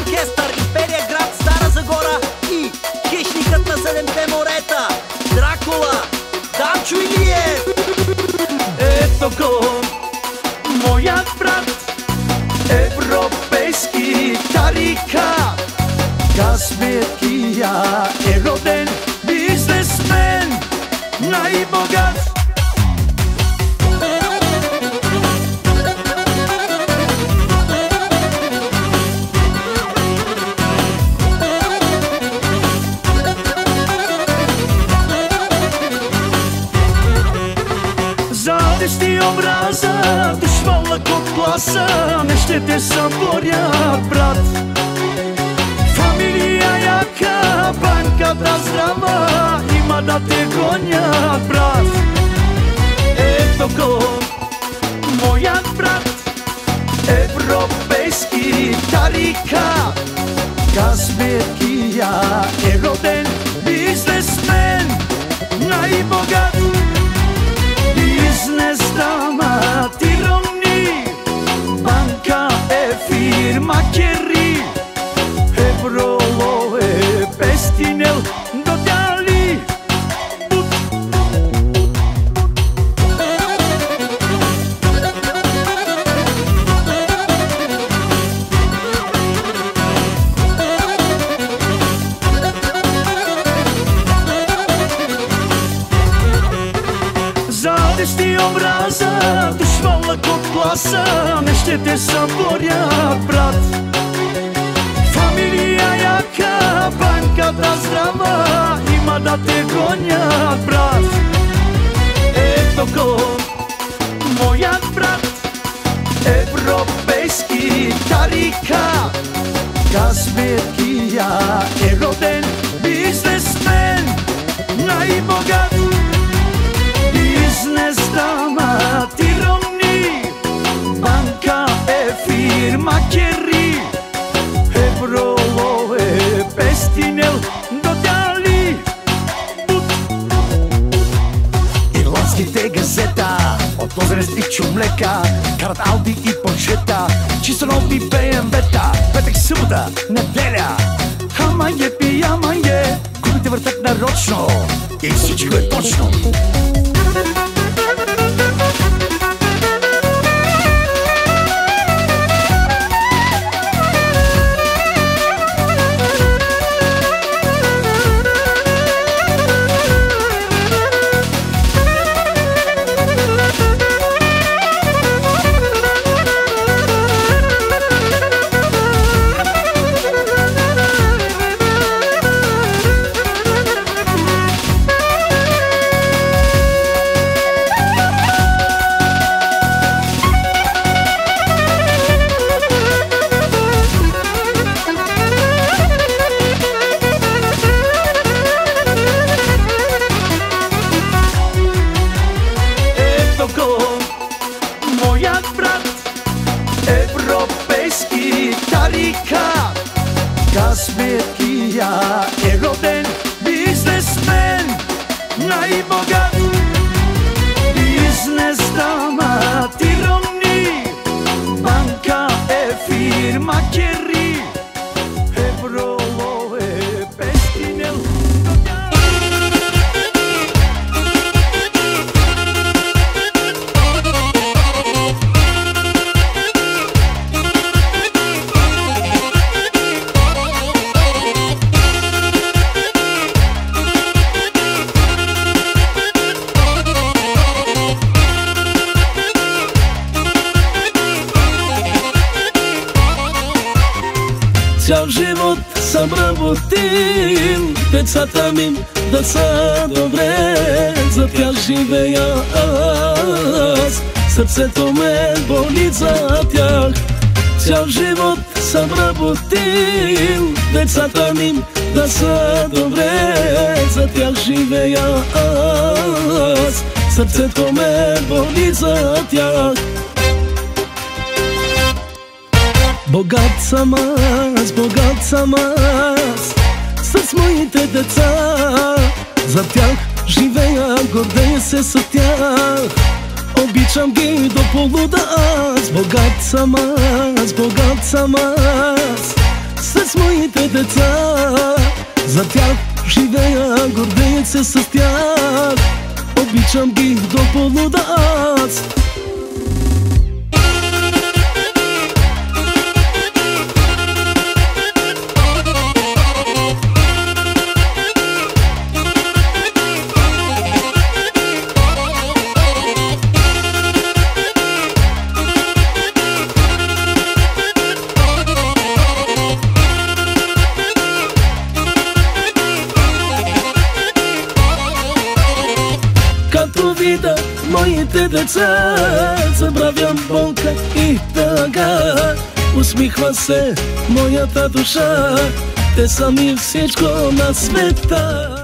оркестър, Империя град, Стара Загора и хищникът на седемте морета, Дракула, Данчо Илиев. Ето го, моят брат, европейски тарикат. Късметия е роден бизнесмен, най-богат. Завести образа, дошвалък от класа, не ще те съборят, брат. Фамилия яка, банката здрава, има да те гонят, брат. Ето го, моят брат, европейски тарикат. Късметия е роден бизнесмен, най-богат. Бизнес дама ти ромни, банка е фирма Кери, Евроло е пестинел до дали. Завести образа, дошвалък от класа, не ще те съборят, брат. Фамилия яка, банката здрава, има да те гонят, брат. Ето го, моят брат, европейски тарикат. Късметия е роден бизнесмен, най-богат. Бизнес дама ти ромни, банка е фирма Кери, Евроло е пестинел до дали. Ирландските газета от Лозенец и Чумлека карат Ауди и Поршета, чисто нови БМВ-та, петък, събота, неделя. Хамае пиямае, гумите въртат нарочно и всичко е точно. Моят брат, европейски тарикат. Късметия е роден бизнесмен, най-богат. Бизнес дама ти ромни, банка е фирма Кери, Евроло е пестинел. Цял живот съм работил, децата ми да са добре, за тях живея аз, сърцето ме боли за тях. Цял живот съм работил, децата ми да са добре, за тях живея аз, сърцето ме боли за тях. Богат съм аз, с моите деца, за тях живея, гордея се с тях. Обичам ги до полуда аз, богат съм аз, с моите деца. За тях живея, гордея се с тях. Обичам ги до полуда аз. Като видя моите деца, забравям болка и тъга. Усмихва се моята душа, те са ми всичко на света.